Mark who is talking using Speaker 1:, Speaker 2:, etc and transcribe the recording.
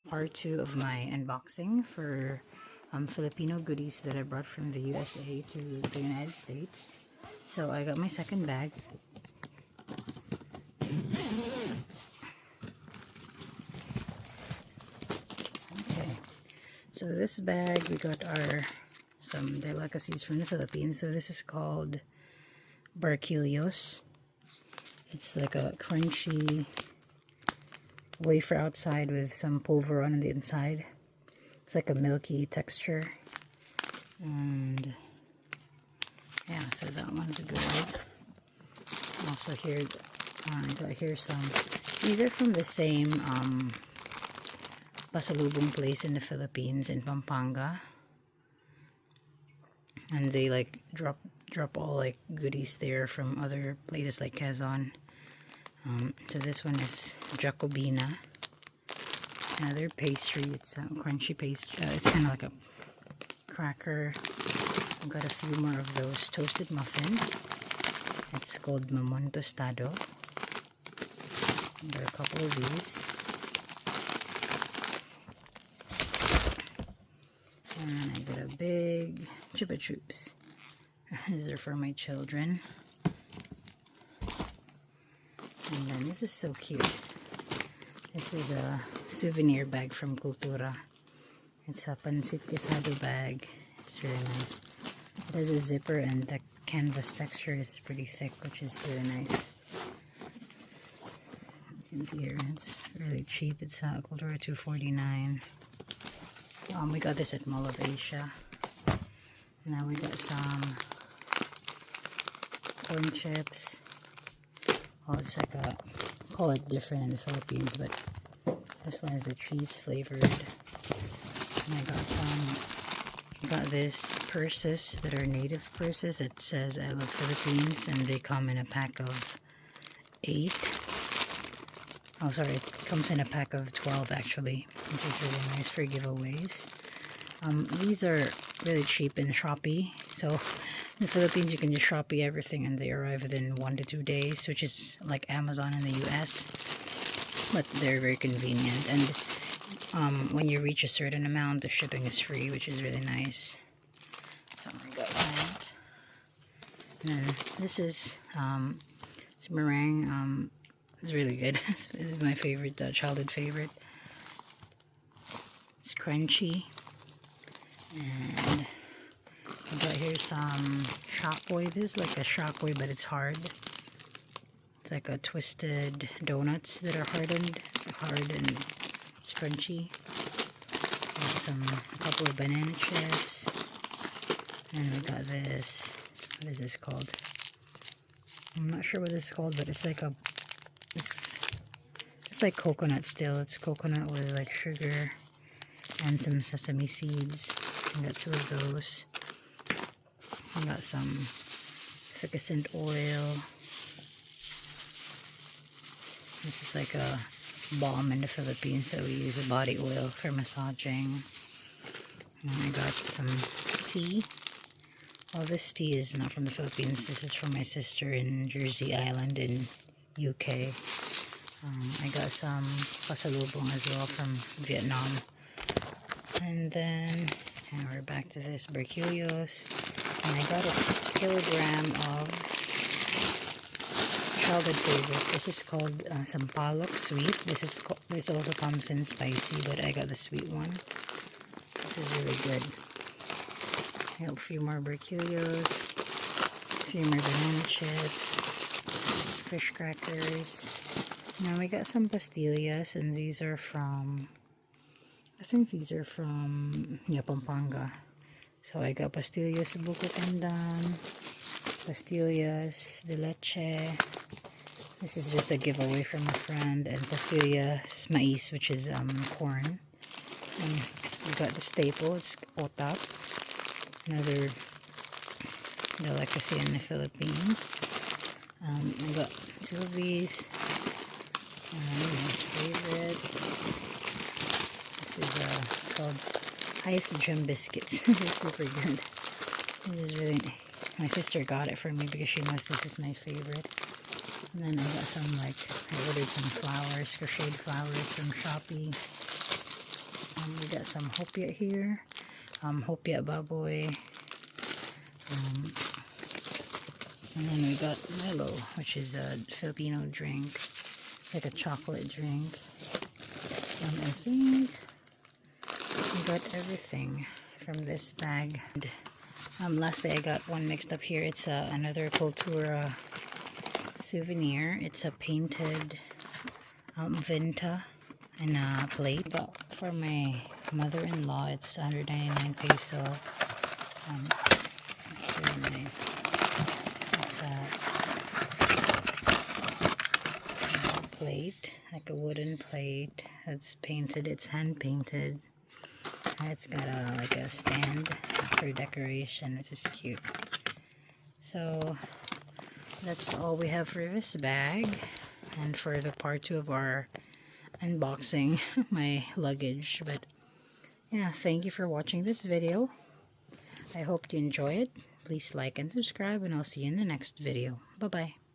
Speaker 1: part 2 of my unboxing for Filipino goodies that I brought from the USA to the United States. So I got my second bag. Okay, so this bag we got some delicacies from the Philippines. So this is called barquillos. It's like a crunchy wafer outside with some pulveron on the inside. It's like a milky texture. And yeah, so that one's good. Also here, I got here some. These are from the same Pasalubong place in the Philippines, in Pampanga. And they like drop all like goodies there from other places like Quezon. So this one is Jacobina. Another pastry. It's a crunchy pastry. It's kind of like a cracker. I've got a few more of those toasted muffins. It's called Mamon Tostado. There are a couple of these. And I got a big Chupa Chups. These are for my children. And then this is so cute. This is a souvenir bag from Cultura. It's a pancit quesado bag. It's really nice. It has a zipper and the canvas texture is pretty thick, which is really nice. You can see here, it's really cheap. It's Cultura $2.49. We got this at Mall of Asia. And now we got some corn chips. Well, it's like a, call it different in the Philippines, but this one is the cheese flavored. And I got this purses that are native purses. It says I love Philippines, and they come in a pack of 8. Oh, sorry, it comes in a pack of 12 actually, which is really nice for giveaways. These are really cheap in Shopee. So in the Philippines, you can just Shopee everything and they arrive within 1 to 2 days, which is like Amazon in the US. But they're very convenient. And when you reach a certain amount, the shipping is free, which is really nice. So I got that. And then this is it's meringue. It's really good. This is my favorite, childhood favorite. It's crunchy. And I got here some shockwave. This is like a shockwave, but it's hard. It's like a twisted donuts that are hardened. It's hard and it's crunchy. A couple of banana chips. And we got this. What is this called? I'm not sure what this is called, but it's like it's like coconut still. It's coconut with like sugar and some sesame seeds. I got 2 of those. I got some effervescent oil. This is like a balm in the Philippines that we use, a body oil for massaging. And I got some tea. Well, this tea is not from the Philippines. This is from my sister in Jersey Island in UK. I got some Pasalubong as well from Vietnam. And then we're back to this barquillos. And I got a kilogram of childhood favorite. This is called sampalok sweet. This also comes in spicy, but I got the sweet one. This is really good. I got a few more barquillos, a few more banana chips, fish crackers. Now we got some pastillas, and these are from, I think these are from Pampanga. So I got pastillas buko pandan, pastillas de leche. This is just a giveaway from a friend, and pastillas mais, which is corn. And we got the staple, it's otap, another delicacy in the Philippines. I got 2 of these. And my favorite. This is called Ice Gem Biscuits. This is super good. This is really nice. My sister got it for me because she knows this is my favorite. And then I got some, like, I ordered some flowers, crocheted flowers from Shopee. We got some hopia here, hopia baboy, and then we got Milo, which is a Filipino drink, like a chocolate drink. I think we got everything from this bag. Lastly, I got one mixed up here. It's another Cultura souvenir. It's a painted Vinta and a plate. Got for my mother-in-law. It's 199 peso. It's really nice. It's a plate, like a wooden plate. It's painted. It's hand painted. It's got like a stand for decoration, which is cute. So that's all we have for this bag. And for the part 2 of our unboxing, my luggage. But yeah, thank you for watching this video. I hope you enjoy it. Please like and subscribe, and I'll see you in the next video. Bye bye.